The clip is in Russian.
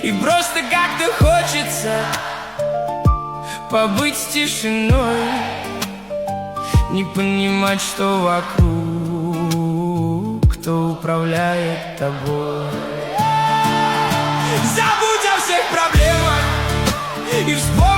И просто как-то хочется побыть с тишиной, не понимать, что вокруг, кто управляет тобой. Забудь о всех проблемах и вспомни